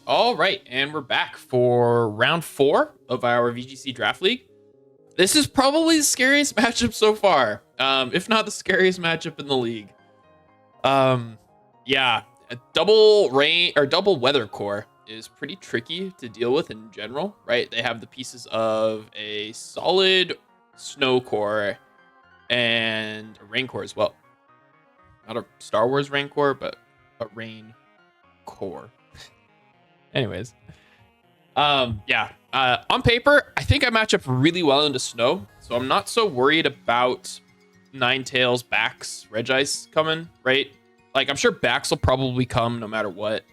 All right, and we're back for round 4 of our VGC Draft League. This is probably the scariest matchup so far, if not the scariest matchup in the league. Yeah, a double rain or double weather core is pretty tricky to deal with in general, right? They have the pieces of a solid snow core and a rain core as well. Not a Star Wars rain core, but a rain core. Anyways, on paper, I think I match up really well into snow, so I'm not so worried about Ninetales, Bax, Regice coming, right? Like, I'm sure Bax will probably come no matter what.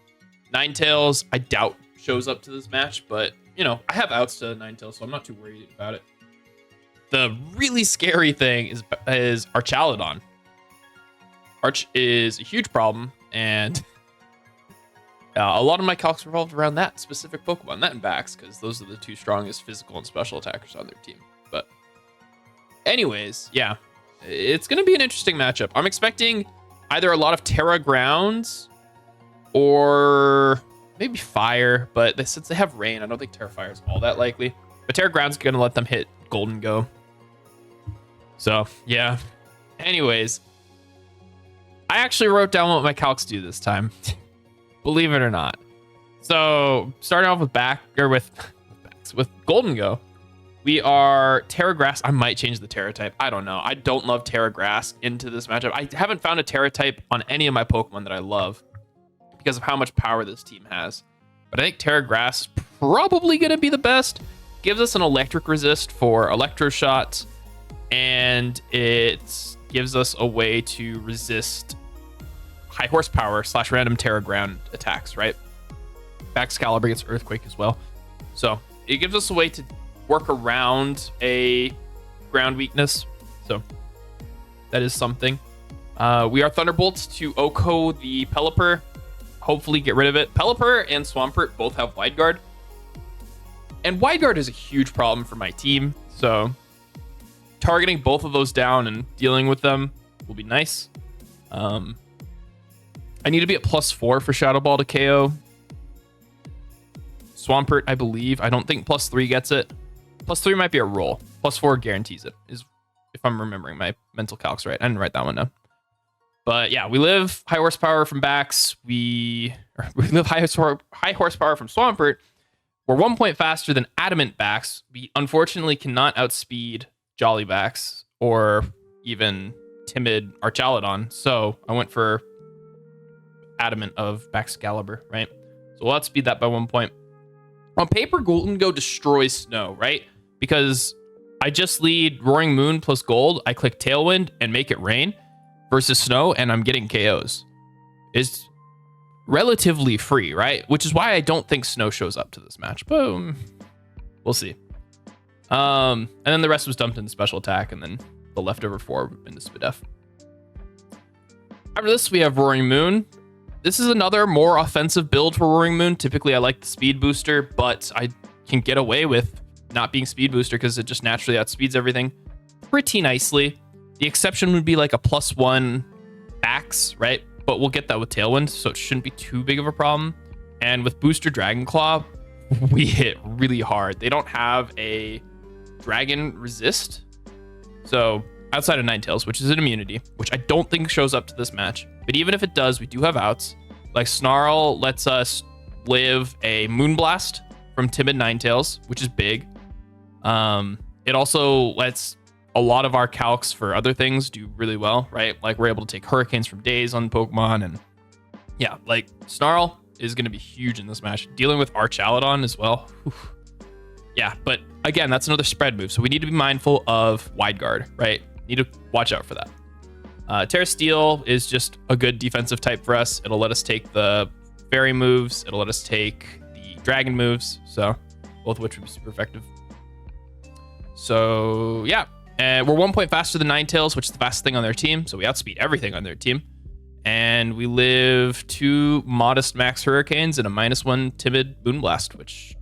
Ninetales, I doubt shows up to this match, but, you know, I have outs to Ninetales, so I'm not too worried about it. The really scary thing is Archaludon. Arch is a huge problem, and a lot of my calcs revolved around that specific Pokemon, that and Bax, because those are the two strongest physical and special attackers on their team. But anyways, yeah, it's going to be an interesting matchup. I'm expecting either a lot of Terra Grounds or maybe Fire, but since they have Rain, I don't think Terra Fire is all that likely. But Terra Grounds is going to let them hit Golden Go. So, yeah. Anyways, I actually wrote down what my calcs do this time. Believe it or not. So starting off with Golden Go, we are Terra Grass. I might change the Terra type. I don't know. I don't love Terra Grass into this matchup. I haven't found a Terra type on any of my Pokemon that I love because of how much power this team has. But I think Terra Grass is probably going to be the best. Gives us an electric resist for Electro Shots, and it gives us a way to resist high horsepower / random Terra Ground attacks, right? Excalibur gets Earthquake as well. So it gives us a way to work around a ground weakness. So that is something. We are Thunderbolts to Oko the Pelipper. Hopefully get rid of it. Pelipper and Swampert both have Wide Guard. And Wide Guard is a huge problem for my team. So targeting both of those down and dealing with them will be nice. I need to be at +4 for Shadow Ball to KO. Swampert, I believe. I don't think +3 gets it. +3 might be a roll. +4 guarantees it, is if I'm remembering my mental calcs right. I didn't write that one down. But yeah, we live high horsepower from Bax. We live high horsepower from Swampert. We're 1 point faster than Adamant Bax. We unfortunately cannot outspeed Jolly Bax or even timid Archaludon. So I went for Adamant of Excalibur, right? So we'll outspeed that by 1 point. On paper, Golden Go destroys Snow, right? Because I just lead Roaring Moon plus Gold. I click Tailwind and make it rain versus Snow, and I'm getting KOs. It's relatively free, right? Which is why I don't think Snow shows up to this match. Boom. We'll see. And then the rest was dumped into Special Attack, and then the leftover 4 into Spadef. After this, we have Roaring Moon. This is another more offensive build for Roaring Moon. Typically, I like the Speed Booster, but I can get away with not being Speed Booster because it just naturally outspeeds everything pretty nicely. The exception would be like a +1 Bax, right? But we'll get that with Tailwind, so it shouldn't be too big of a problem. And with Booster Dragon Claw, we hit really hard. They don't have a Dragon Resist. So outside of Ninetales, which is an immunity, which I don't think shows up to this match. But even if it does, we do have outs. Like Snarl lets us live a Moonblast from timid Ninetales, which is big. It also lets a lot of our calcs for other things do really well, right? Like we're able to take Hurricanes from Daze on Pokemon. And yeah, like Snarl is going to be huge in this match. Dealing with Archaludon as well. Oof. Yeah, but again, that's another spread move. So we need to be mindful of Wide Guard, right? Need to watch out for that. Terra Steel is just a good defensive type for us. It'll let us take the fairy moves. It'll let us take the dragon moves. So both of which would be super effective. So yeah, and we're 1 point faster than Ninetales, which is the fastest thing on their team. So we outspeed everything on their team. And we live 2 modest max Hurricanes and a -1 timid Moonblast, which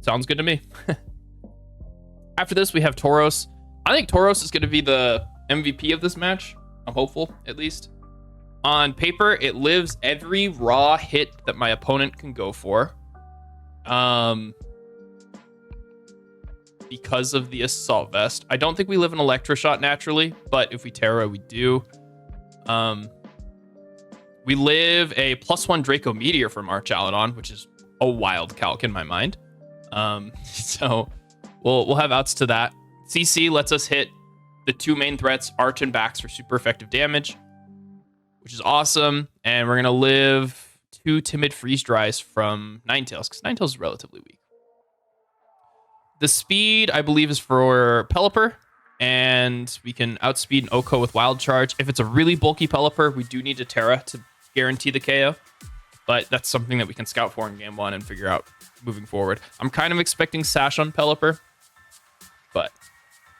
sounds good to me. After this, we have Tauros. I think Tauros is going to be the MVP of this match. I'm hopeful, at least. On paper, it lives every raw hit that my opponent can go for. Because of the Assault Vest. I don't think we live an Electroshot naturally, but if we Terra, we do. We live a +1 Draco Meteor from Archaladon, which is a wild calc in my mind. So we'll have outs to that. CC lets us hit the 2 main threats, Arch and Bax, for super effective damage, which is awesome. And we're gonna live 2 Timid Freeze Dries from Ninetales, because Ninetales is relatively weak. The speed, I believe, is for Pelipper, and we can outspeed an Oko with Wild Charge. If it's a really bulky Pelipper, we do need to Terra to guarantee the KO, but that's something that we can scout for in game 1 and figure out moving forward. I'm kind of expecting Sash on Pelipper, but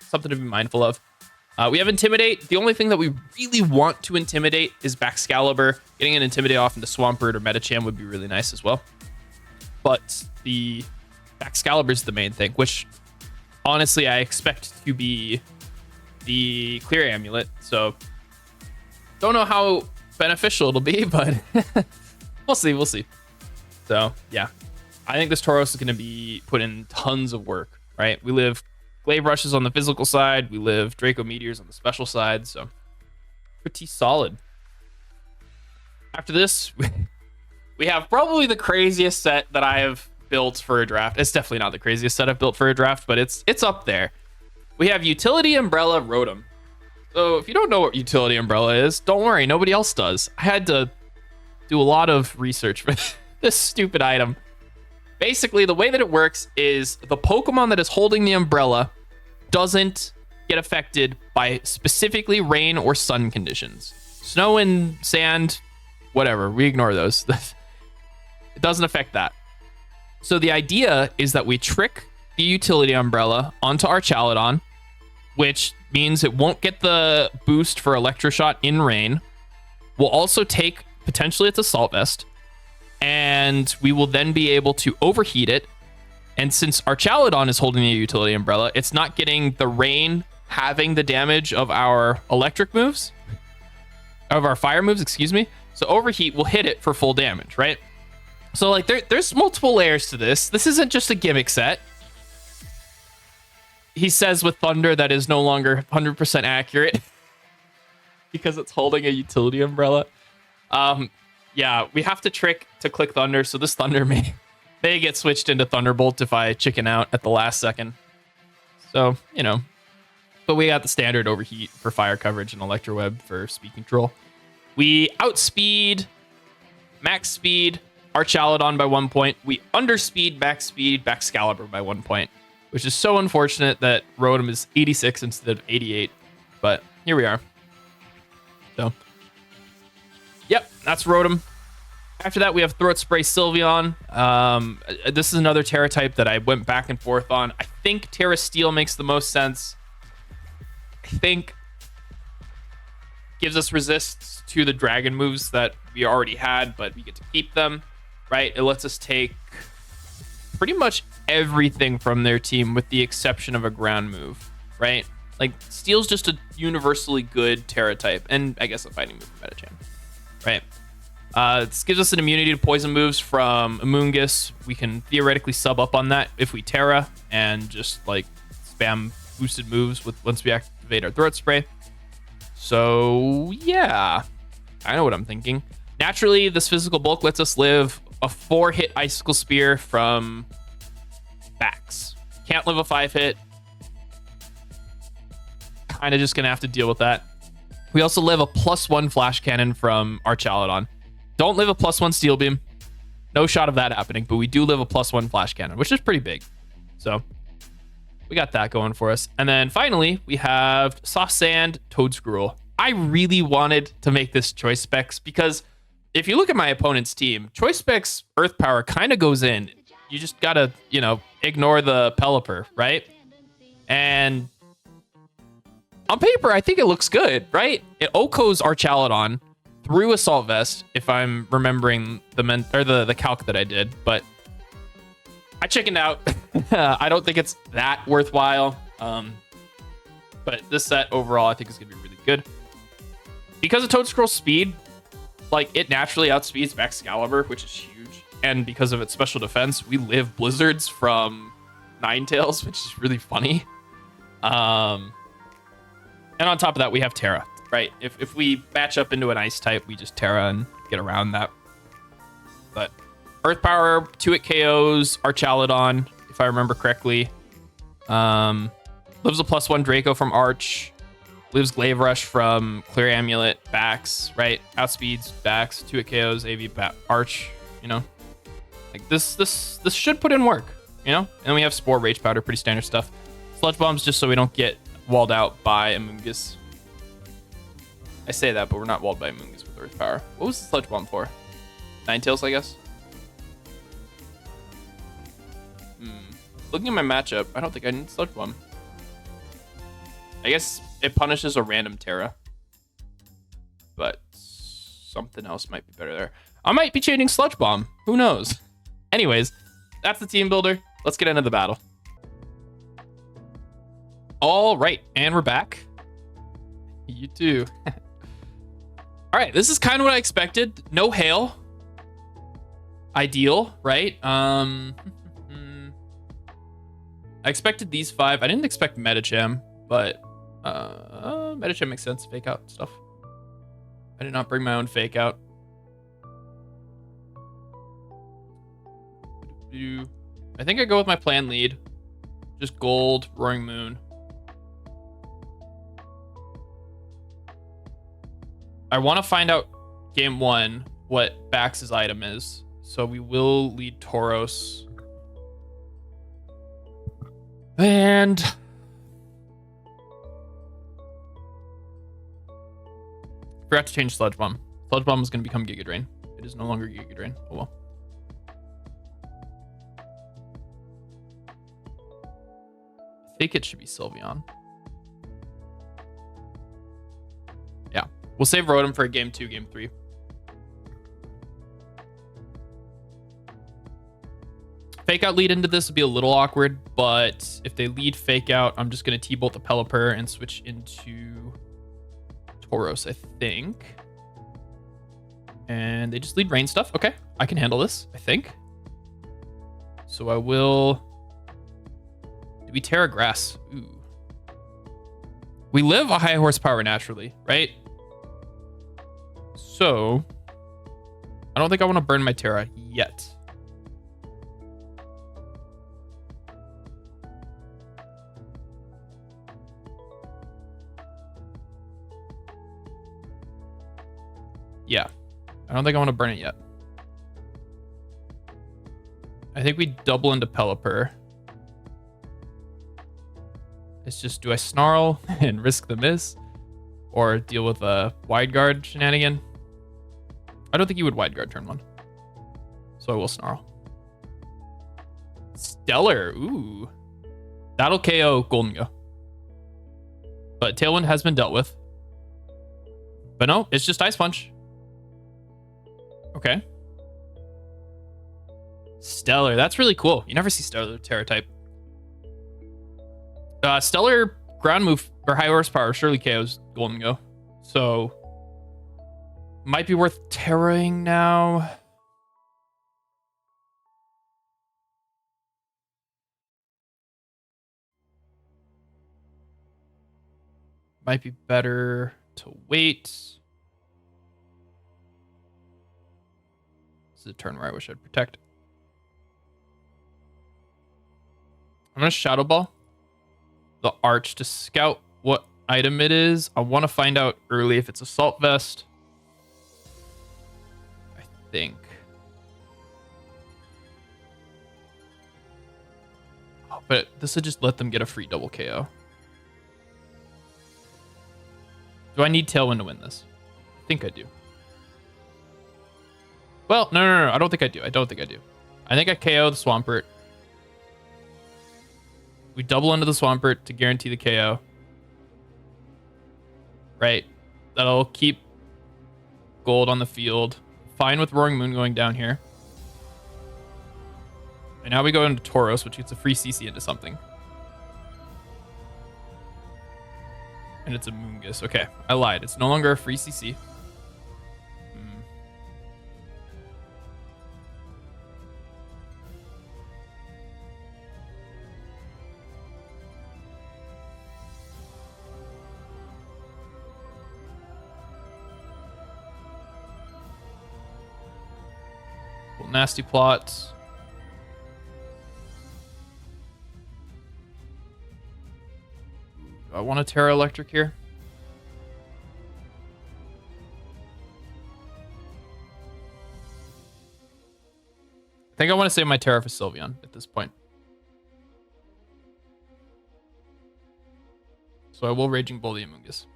something to be mindful of. We have Intimidate. The only thing that we really want to Intimidate is Baxcalibur. Getting an Intimidate off into Swampert or Metacham would be really nice as well. But the Baxcalibur is the main thing, which honestly I expect to be the Clear Amulet. So don't know how beneficial it'll be, but we'll see. So yeah, I think this Tauros is going to be put in tons of work, right? We live Glaive Rushes on the physical side. We live Draco Meteors on the special side. So pretty solid. After this, we have probably the craziest set that I have built for a draft. It's definitely not the craziest set I've built for a draft, but it's up there. We have Utility Umbrella Rotom. So if you don't know what Utility Umbrella is, don't worry, nobody else does. I had to do a lot of research for this stupid item. Basically, the way that it works is the Pokemon that is holding the umbrella doesn't get affected by specifically rain or sun conditions. Snow and sand, whatever, we ignore those. It doesn't affect that. So the idea is that we trick the Utility Umbrella onto Archaladon, which means it won't get the boost for Electroshot in rain. We'll also take potentially its Assault Vest, and we will then be able to overheat it. And since Archaladon is holding the Utility Umbrella, it's not getting the rain having the damage of our electric moves, of our fire moves, excuse me. So overheat will hit it for full damage, right? So like there's multiple layers to this. This isn't just a gimmick set. He says with Thunder that is no longer 100% accurate because it's holding a Utility Umbrella. Yeah, we have to trick to click Thunder, so this Thunder may get switched into Thunderbolt if I chicken out at the last second. So, you know. But we got the standard overheat for fire coverage and Electroweb for speed control. We outspeed, max speed, Archaladon by 1 point. We underspeed, max speed, Baxcalibur by 1 point, which is so unfortunate that Rotom is 86 instead of 88. But here we are. So, yep, that's Rotom. After that, we have Throat Spray Sylveon. This is another Terra type that I went back and forth on. I think Terra Steel makes the most sense. I think gives us resists to the dragon moves that we already had, but we get to keep them, right? It lets us take pretty much everything from their team with the exception of a ground move, right? Like, Steel's just a universally good Terra type, and I guess a fighting move from Metacham, right? This gives us an immunity to poison moves from Amoonguss. We can theoretically sub up on that if we Terra and just like spam boosted moves with once we activate our Throat Spray. So yeah, I know what I'm thinking. Naturally, this physical bulk lets us live a 4-hit Icicle Spear from Bax. Can't live a 5-hit. Kind of just gonna have to deal with that. We also live a +1 Flash Cannon from Archaladon. Don't live a +1 Steel Beam. No shot of that happening, but we do live a +1 Flash Cannon, which is pretty big. So we got that going for us. And then finally, we have Soft Sand, Toadscruel. I really wanted to make this Choice Specs because if you look at my opponent's team, Choice Specs Earth Power kind of goes in. You just gotta, you know, ignore the Pelipper, right? And on paper, I think it looks good, right? It Oko's Archaladon through Assault Vest, if I'm remembering the calc that I did, but I chickened out. I don't think it's that worthwhile. But this set overall, I think is gonna be really good. Because of Toadscruel's speed, like, it naturally outspeeds Excalibur, which is huge. And because of its special defense, we live blizzards from Ninetales, which is really funny. And on top of that, we have Terra, right? If we match up into an ice type, we just Terra and get around that. But Earth Power, 2-hit KOs Archaludon, if I remember correctly. Lives a +1 Draco from Arch. Lives Glaive Rush from Clear Amulet, Bax, right? Outspeeds Bax, 2-hit KOs, AV Arch, you know? Like, this should put in work, you know? And we have Spore, Rage Powder, pretty standard stuff. Sludge Bombs just so we don't get walled out by Amoonguss. I say that, but we're not walled by Amoonguss with Earth Power. What was the Sludge Bomb for? Ninetales, I guess? Looking at my matchup, I don't think I need Sludge Bomb. I guess it punishes a random Terra. But something else might be better there. I might be changing Sludge Bomb. Who knows? Anyways, that's the team builder. Let's get into the battle. All right, and we're back. You too. All right, this is kind of what I expected. No hail. Ideal, right? I expected these 5. I didn't expect Medicham, but Medicham makes sense. Fake out stuff. I did not bring my own fake out. I think I go with my plan lead. Just gold, Roaring Moon. I want to find out game 1 what Bax's item is. So we will lead Tauros. And forgot to change Sludge Bomb. Sludge Bomb is going to become Giga Drain. It is no longer Giga Drain. Oh well. I think it should be Sylveon. Yeah. We'll save Rotom for game 2, game 3. Fake out lead into this would be a little awkward, but if they lead fake out, I'm just going to T-Bolt the Pelipper and switch into Tauros, I think. And they just lead rain stuff. Okay, I can handle this, I think. So I will... Do we Terra Grass? Ooh. We live a high horsepower naturally, right? So I don't think I want to burn my Terra yet. Yeah, I don't think I want to burn it yet. I think we double into Pelipper. It's just, do I Snarl and risk the miss? Or deal with a Wide Guard shenanigan? I don't think you would Wide Guard turn 1. So I will Snarl. Stellar, ooh. That'll KO Golden Go. But Tailwind has been dealt with. But no, it's just Ice Punch. Okay. Stellar, that's really cool. You never see Stellar Terra type. Stellar ground move or high horsepower surely KOs Golden Go. So might be worth Terraing now. Might be better to wait. This is a turn where I wish I'd protect. I'm gonna Shadow Ball the Arch to scout what item it is. I want to find out early if it's Assault Vest. I think. Oh, but this would just let them get a free double KO. Do I need Tailwind to win this? I think I do. Well, no. I don't think I do. I think I KO the Swampert. We double into the Swampert to guarantee the KO. Right. That'll keep gold on the field. Fine with Roaring Moon going down here. And now we go into Tauros, which gets a free CC into something. And it's a Moongus. Okay, I lied. It's no longer a free CC. Cool, nasty plot. Do I want a Terra Electric here? I think I want to save my Terra for Sylveon at this point. So I will Raging Bull the Amoonguss.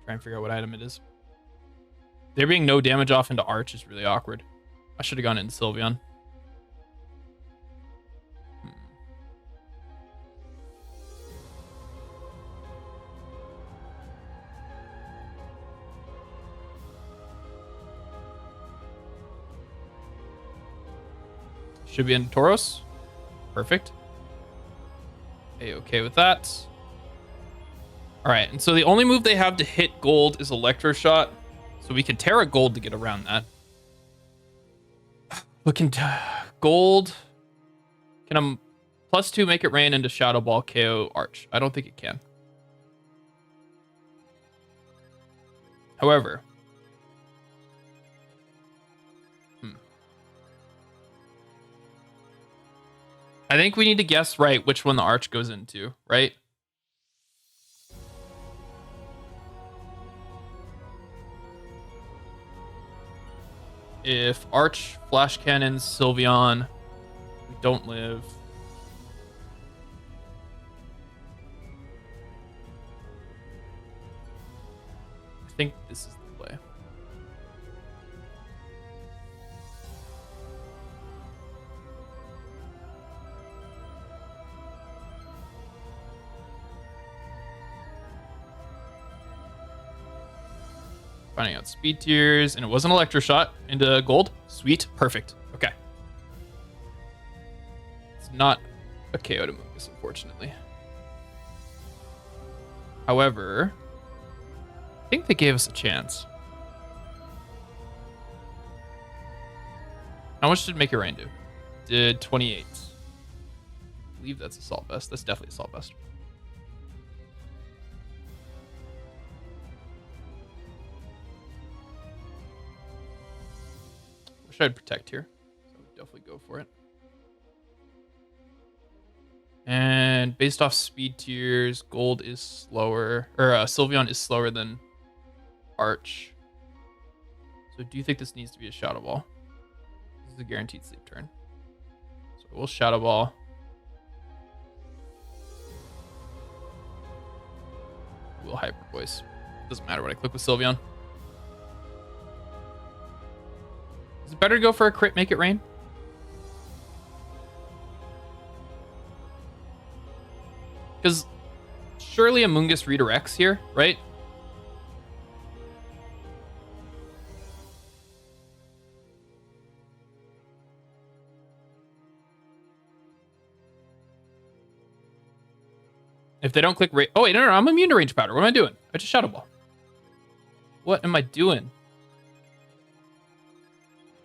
Try and figure out what item it is. There being no damage off into Arch is really awkward. I should have gone into Sylveon. Should be into Tauros. Perfect. A-okay with that. All right, and so the only move they have to hit gold is Electro Shot. So we can Terra Gold to get around that. Looking to gold. Can I +2 make it rain into Shadow Ball KO Arch? I don't think it can. However. I think we need to guess right which one the Arch goes into, right? If Arch, Flash Cannon, Sylveon, we don't live. I think this is the play. Finding out speed tiers, and it was an Electro Shot into gold. Sweet, perfect. Okay. It's not a KO to Mungus, unfortunately. However, I think they gave us a chance. How much did Make It Rain do? Did 28. I believe that's Assault Vest. That's definitely Assault Vest. Wish I'd Protect here. So I would definitely go for it. And based off speed tiers, gold is slower, or Sylveon is slower than Arch. So do you think this needs to be a Shadow Ball? This is a guaranteed sleep turn. So we'll Shadow Ball. We'll Hyper Voice. Doesn't matter what I click with Sylveon. Is it better to go for a crit, Make It Rain? Because surely Amoonguss redirects here, right? If they don't click rate, oh wait, no, I'm immune to range powder. What am I doing? I just Shadow Ball. What am I doing?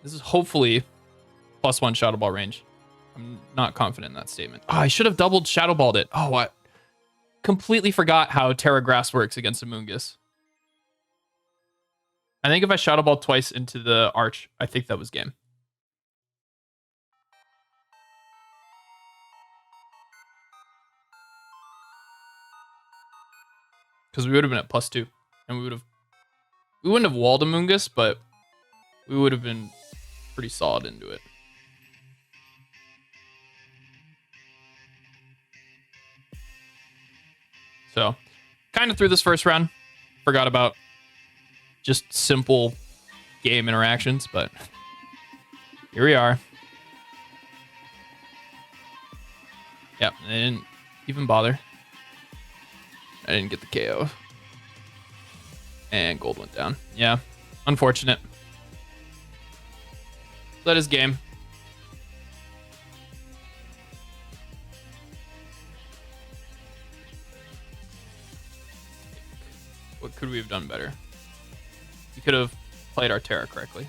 This is hopefully +1 Shadow Ball range. I'm not confident in that statement. Oh, I should have doubled Shadow Balled it. Oh, I completely forgot how Terra Grass works against Amoonguss. I think if I Shadow Ball twice into the Arch, I think that was game. Because we would have been at +2. And we wouldn't have walled Amoonguss, but we would have been pretty solid into it. So, kind of through this first round. Forgot about just simple game interactions, but here we are. Yep, I didn't even bother. I didn't get the KO. And gold went down. Yeah, unfortunate. That is game. What could we have done better? We could have played our Terra correctly.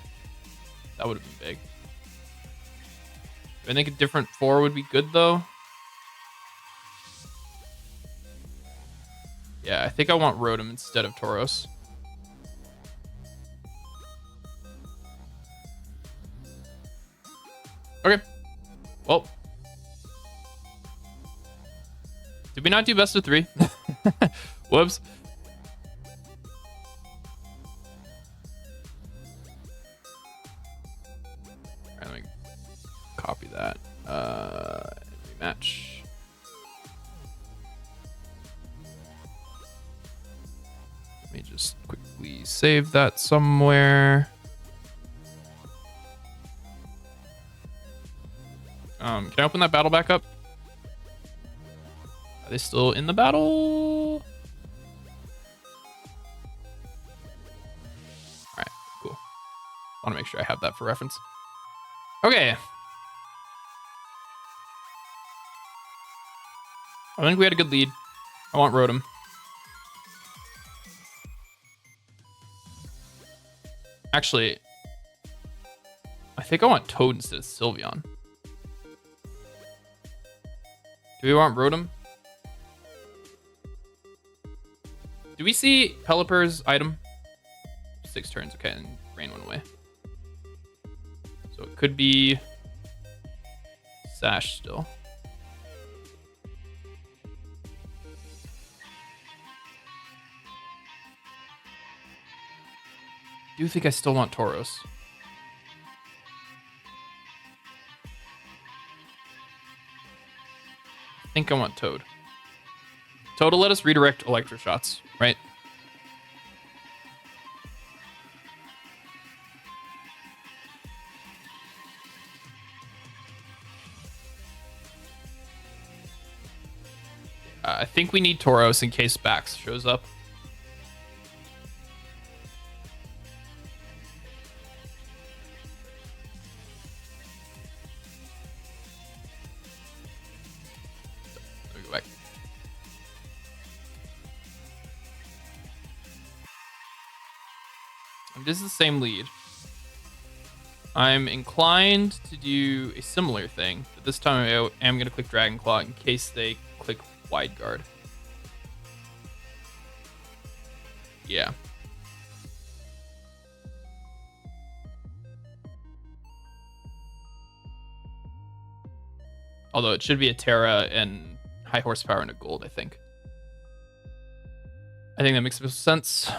That would have been big. I think a different 4 would be good, though. Yeah, I think I want Rotom instead of Tauros. Well, did we not do best of 3? Whoops. All right, let me copy that. Rematch. Let me just quickly save that somewhere. Can I open that battle back up? Are they still in the battle? All right, cool. Want to make sure I have that for reference. Okay. I think we had a good lead. I want Rotom. Actually, I think I want Toad instead of Sylveon. Do we want Rotom? Do we see Pelipper's item? 6 turns, okay, and Rain went away. So it could be Sash still. I do think I still want Tauros. I think I want Toad. Toad will let us redirect Electro Shots, right? I think we need Tauros in case Bax shows up. Let me go back. This is the same lead. I'm inclined to do a similar thing, but this time I am going to click Dragon Claw in case they click Wide Guard. Yeah. Although it should be a Terra and high horsepower and a gold, I think. I think that makes sense.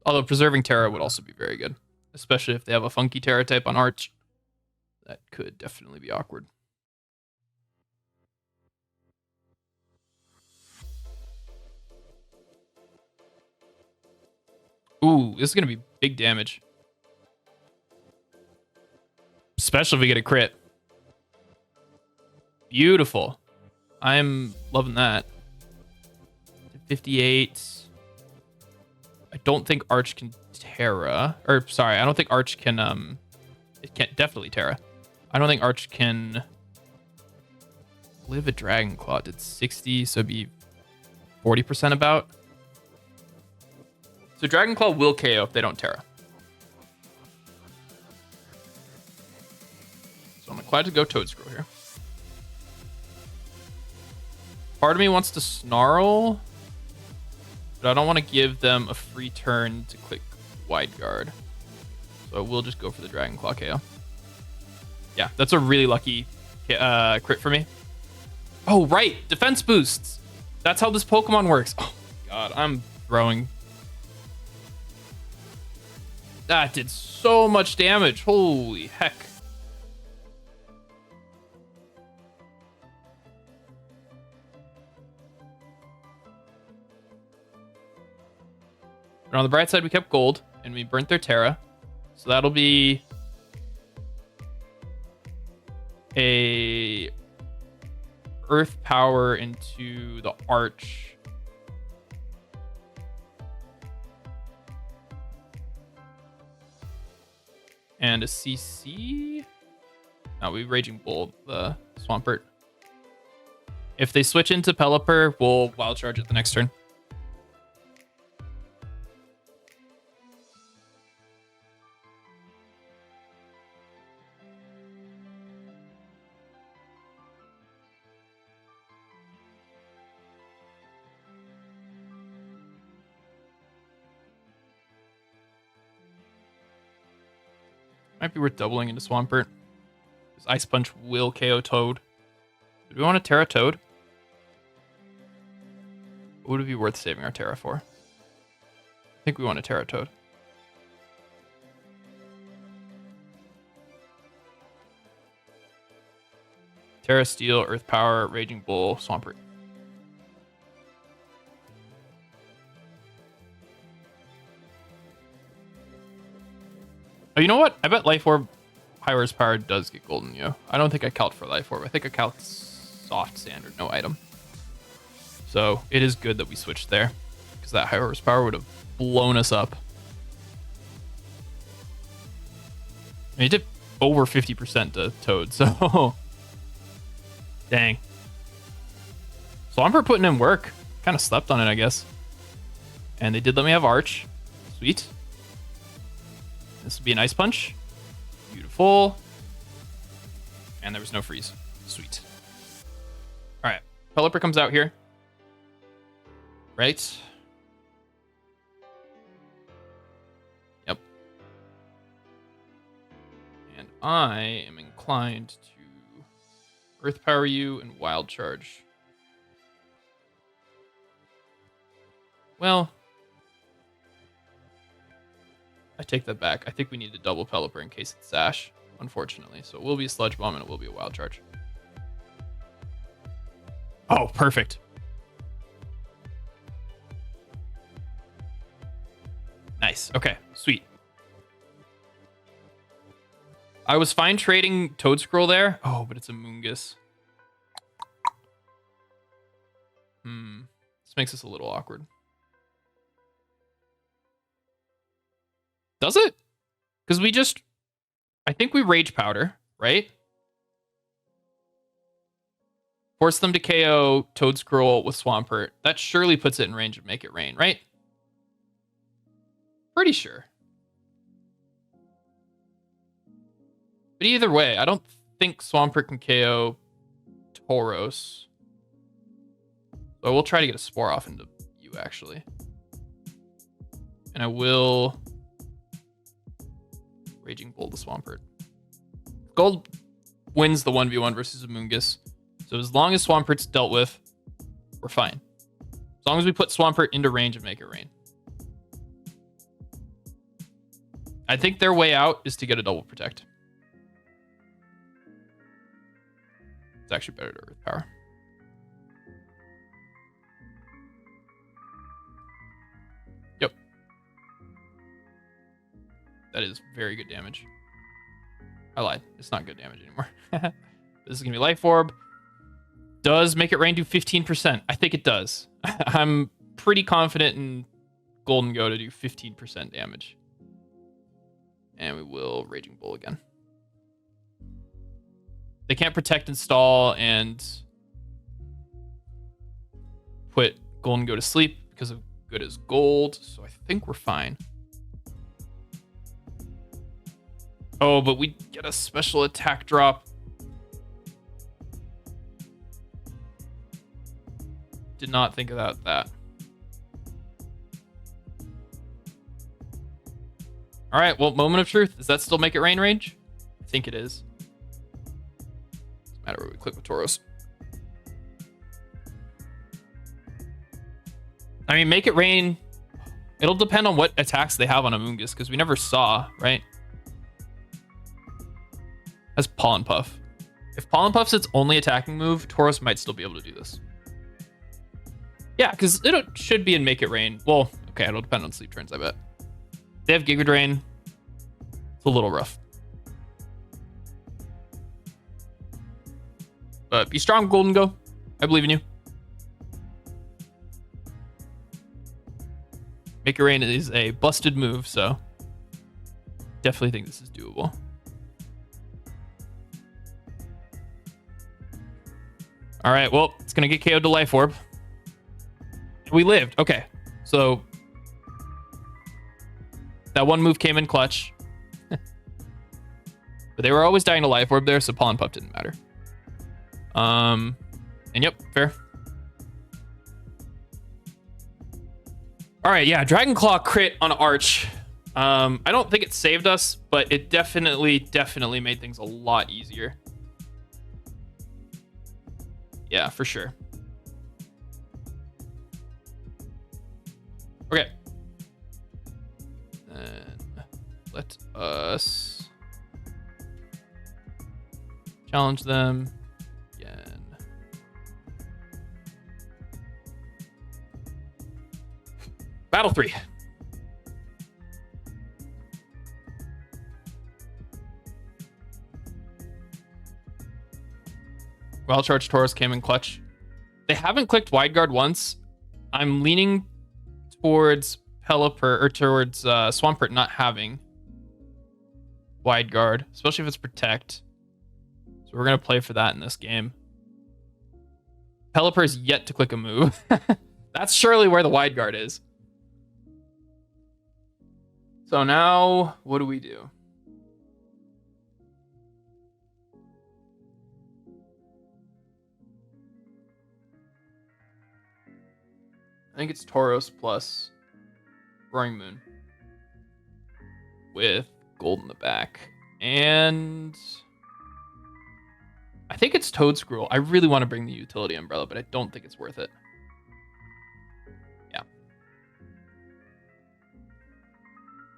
Although preserving Terra would also be very good, especially if they have a funky Terra type on Arch. That could definitely be awkward. Ooh, this is going to be big damage. Especially if we get a crit. Beautiful. I'm loving that. 58. I don't think Arch can Terra. Or, sorry, I don't think Arch can, it can't, definitely Terra. I don't think Arch can live a Dragon Claw. It did 60, so it'd be 40% about. So Dragon Claw will KO if they don't Terra. So I'm glad to go Toadscrow here. Part of me wants to Snarl, but I don't want to give them a free turn to click Wide Guard. So we'll just go for the Dragon Claw KO. Yeah, that's a really lucky crit for me. Oh, right. Defense boosts. That's how this Pokemon works. Oh, God. I'm throwing. That did so much damage. Holy heck. But on the bright side, we kept gold, and we burnt their Terra. So that'll be a Earth Power into the Arch. And a CC? No, we Raging Bull, the Swampert. If they switch into Pelipper, we'll Wild Charge it the next turn. Might be worth doubling into Swampert. Because Ice Punch will KO Toad. Do we want to Terra Toad? What would it be worth saving our Terra for? I think we want to Terra Toad. Terra Steel, Earth Power, Raging Bull, Swampert. Oh, you know what? I bet Life Orb High Horsepower does get Golden Yo. I don't think I calc for Life Orb. I think I calc Soft Sand or no item. So it is good that we switched there, because that High Horsepower would have blown us up. I mean, it did over 50% to Toad, so dang. Swampert putting in work. Kind of slept on it, I guess. And they did let me have Arch. Sweet. This would be an Ice Punch. Beautiful. And there was no freeze. Sweet. All right. Pelipper comes out here. Right. Yep. And I am inclined to Earth Power you and Wild Charge. Well, I take that back. I think we need to double Pelipper in case it's Sash, unfortunately. So it will be a Sludge Bomb and it will be a Wild Charge. Oh, perfect. Nice. Okay, sweet. I was fine trading Toad Scroll there. Oh, but it's a Moongus. This makes this a little awkward. Does it? Because we just... I think we Rage Powder, right? Force them to KO Toad Scroll with Swampert. That surely puts it in range of Make It Rain, right? Pretty sure. But either way, I don't think Swampert can KO Tauros. So we'll try to get a Spore off into you, actually. And I will Raging Bull the Swampert. Gold wins the 1v1 versus a Moongus. So as long as Swampert's dealt with, we're fine. As long as we put Swampert into range and Make It Rain. I think their way out is to get a double protect. It's actually better to Earth Power. Yep. That is very good damage. I lied. It's not good damage anymore. This is going to be Life Orb. Does Make It Rain do 15%? I think it does. I'm pretty confident in Golden Go to do 15% damage. And we will Raging Bull again. They can't protect, install, and put Golden Go to sleep because of good as gold. So I think we're fine. Oh, but we get a special attack drop. Did not think about that. All right, well, Moment of Truth. Does that still Make It Rain range? I think it is. Doesn't matter where we click with Tauros. I mean, Make It Rain, it'll depend on what attacks they have on a Moongus, because we never saw, right? That's Pollen Puff. If Pollen Puff's its only attacking move, Tauros might still be able to do this. Yeah, because it should be in Make It Rain. Well, okay, it'll depend on sleep trends, I bet. They have Giga Drain. It's a little rough. But be strong, Golden Go. I believe in you. Make It Rain is a busted move, so definitely think this is doable. All right, well, it's going to get KO'd to Life Orb. We lived. Okay, so that one move came in clutch. But they were always dying to Life Orb there, so Pollen Puff didn't matter. And yep, fair. All right, yeah, Dragon Claw crit on Arch. I don't think it saved us, but it definitely made things a lot easier. Yeah, for sure. Okay. Then let us challenge them again. Battle 3. Wild Charge Tauros came in clutch. They haven't clicked Wide Guard once. I'm leaning towards Pelipper or towards Swampert not having Wide Guard, especially if it's Protect. So we're gonna play for that in this game. Pelipper is yet to click a move. That's surely where the Wide Guard is. So now, what do we do? I think it's Tauros plus Roaring Moon with gold in the back. And I think it's Toad Scroll. I really want to bring the Utility Umbrella, but I don't think it's worth it. Yeah.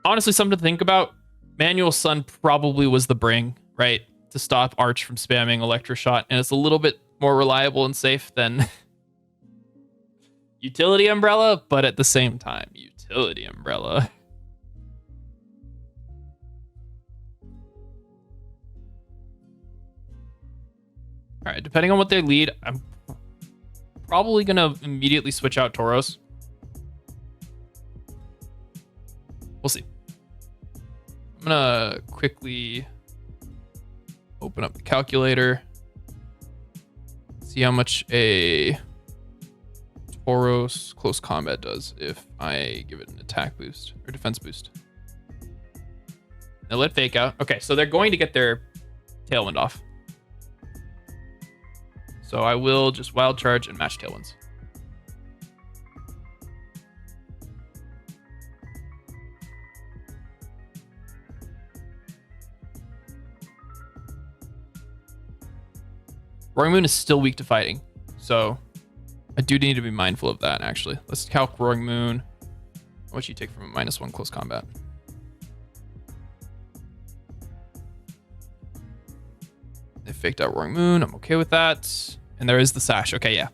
Honestly, something to think about. Manual Sun probably was the bring, right? To stop Arch from spamming Electroshot. And it's a little bit more reliable and safe than Utility Umbrella, but at the same time, Utility Umbrella. All right, depending on what they lead, I'm probably going to immediately switch out Tauros. We'll see. I'm going to quickly open up the calculator. See how much a Tauros close combat does if I give it an attack boost or defense boost. Now let Fake out. Okay, so they're going to get their Tailwind off. So I will just Wild Charge and match Tailwinds. Roaring Moon is still weak to fighting, so I do need to be mindful of that, actually. Let's calc Roaring Moon. How much you take from a -1 close combat? They faked out Roaring Moon. I'm okay with that. And there is the Sash. Okay, yeah.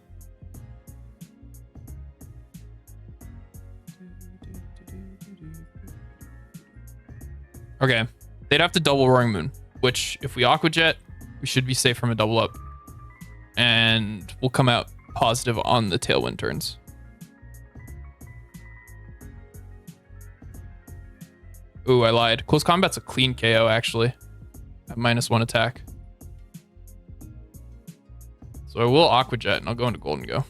Okay. They'd have to double Roaring Moon, which if we Aqua Jet, we should be safe from a double up. And we'll come out positive on the Tailwind turns. Ooh, I lied. Close combat's a clean KO, actually. At -1 attack. So I will Aqua Jet and I'll go into Golden Go.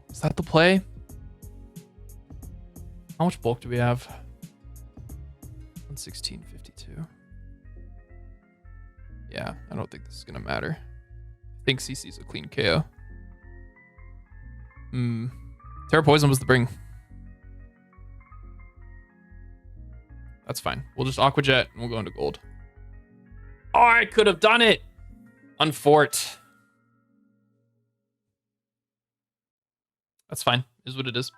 Is that the play? How much bulk do we have? 116.52. Yeah, I don't think this is gonna matter. I think CC's a clean KO. Terra Poison was the bring. That's fine. We'll just Aqua Jet and we'll go into gold. Oh, I could have done it! Unfort. That's fine. Is what it is.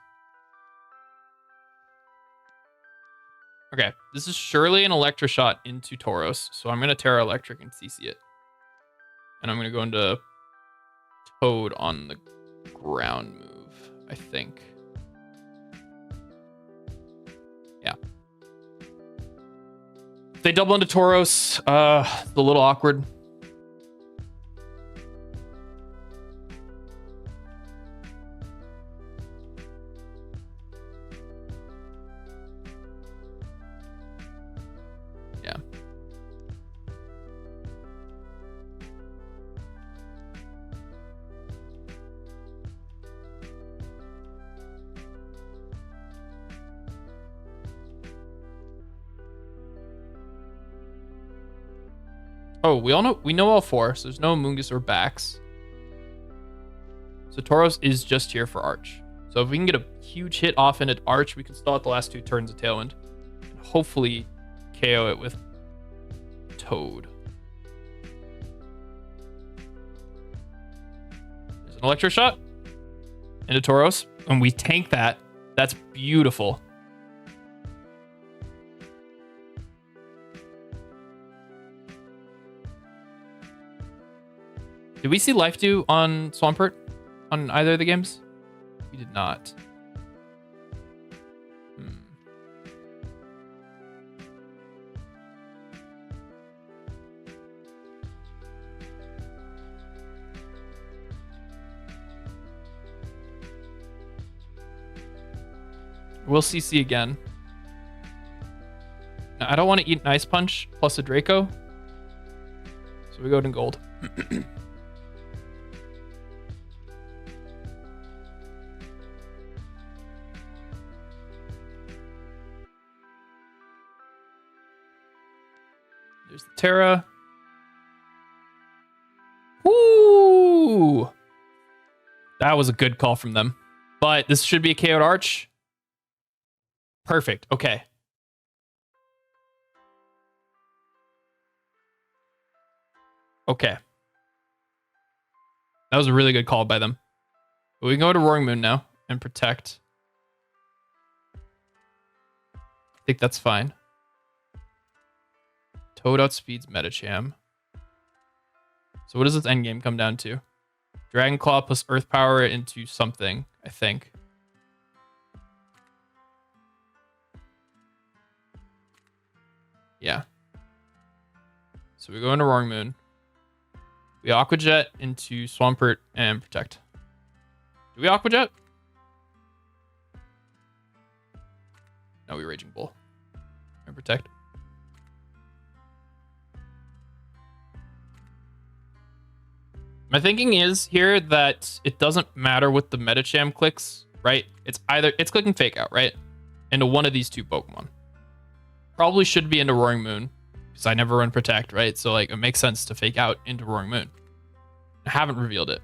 Okay, this is surely an Electroshot into Tauros, so I'm going to Terra Electric and CC it. And I'm going to go into Toad on the ground move, I think. Yeah. If they double into Tauros, it's a little awkward. Yeah. Oh, we know all four, so there's no Mungus or Bax. So Tauros is just here for Arch. So if we can get a huge hit off in an Arch, we can stall out the last 2 turns of Tailwind. And hopefully KO it with Toad. There's an Electro Shot into Tauros, and we tank that. That's beautiful. Did we see Life Dew on Swampert on either of the games? We did not. We'll CC again. Now, I don't want to eat an Ice Punch plus a Draco. So we go to gold. There's the Terra. Woo! That was a good call from them. But this should be a KO'd Arch. Perfect. Okay. Okay. That was a really good call by them. But we can go to Roaring Moon now and protect. I think that's fine. Toad outspeeds Metacham. So what does this endgame come down to? Dragon Claw plus Earth Power into something, I think. Yeah. So we go into Roaring Moon. We Aqua Jet into Swampert and protect. Do we Aqua Jet? No, we Raging Bull. And protect. My thinking is here that it doesn't matter what the Metacham clicks, right? It's clicking Fake Out, right? Into one of these 2 Pokemon. Probably should be into Roaring Moon because I never run Protect, right? So like it makes sense to Fake Out into Roaring Moon. I haven't revealed it.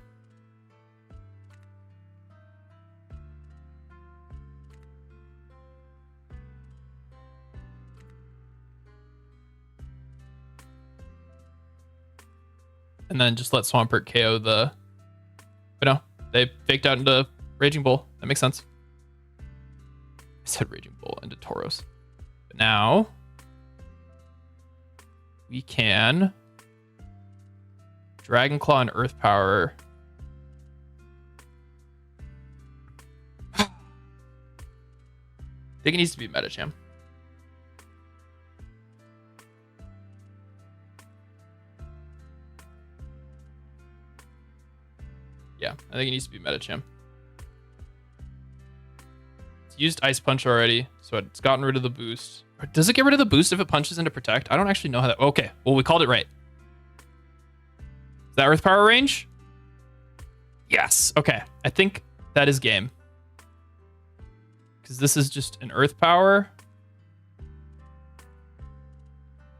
And then just let Swampert KO the... But no, they faked out into Raging Bull. That makes sense. I said Raging Bull into Tauros. But now... we can... Dragon Claw and Earth Power. I think it needs to be Metacham. Yeah, I think it needs to be Metacham. It's used Ice Punch already, so it's gotten rid of the boost. Does it get rid of the boost if it punches into Protect? I don't actually know how that... Okay, well, we called it right. Is that Earth Power range? Yes. Okay, I think that is game. Because this is just an Earth Power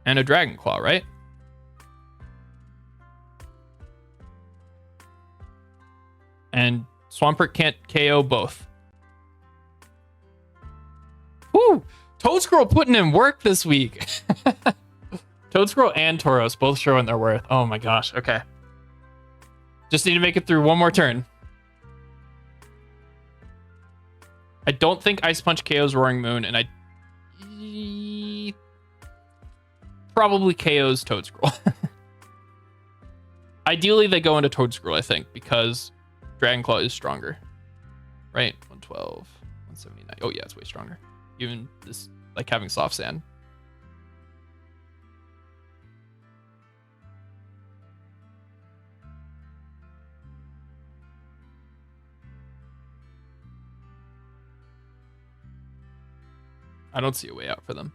and a Dragon Claw, right? And Swampert can't KO both. Woo! Toad Squirrel putting in work this week. Toad Squirrel and Tauros both showing their worth. Oh my gosh. Okay. Just need to make it through one more turn. I don't think Ice Punch KOs Roaring Moon, and I probably KOs Toad Squirrel. Ideally, they go into Toad Squirrel, I think, because Dragon Claw is stronger. Right? 112, 179. Oh, yeah, it's way stronger. Even this, like having Soft Sand. I don't see a way out for them.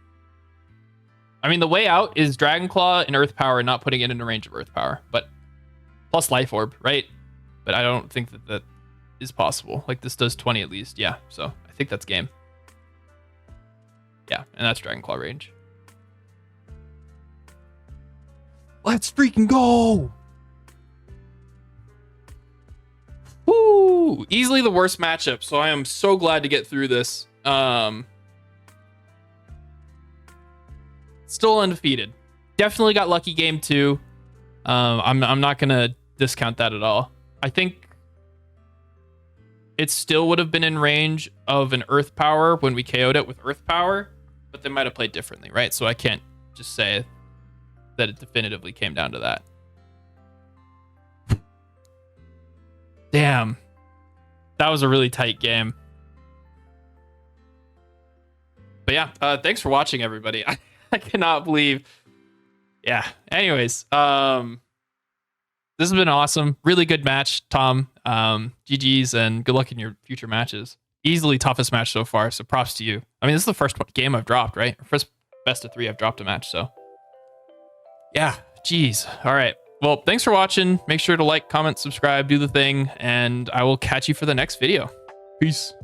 I mean, the way out is Dragon Claw and Earth Power, not putting it into range of Earth Power, but plus Life Orb, right? But I don't think that that is possible. Like, this does 20 at least. Yeah, so I think that's game. Yeah, and that's Dragon Claw range. Let's freaking go! Woo! Woo! Easily the worst matchup, so I am so glad to get through this. Still undefeated. Definitely got lucky game 2. I'm not gonna discount that at all. I think it still would have been in range of an Earth Power when we KO'd it with Earth Power, but they might have played differently, right? So I can't just say that it definitively came down to that. Damn. That was a really tight game. But yeah, thanks for watching, everybody. I cannot believe. Yeah. Anyways, this has been awesome. Really good match, Tom. GG's and good luck in your future matches. Easily toughest match so far, so props to you. I mean, this is the first game I've dropped, right? First best of 3 I've dropped a match, so. Yeah, geez. All right. Well, thanks for watching. Make sure to like, comment, subscribe, do the thing, and I will catch you for the next video. Peace.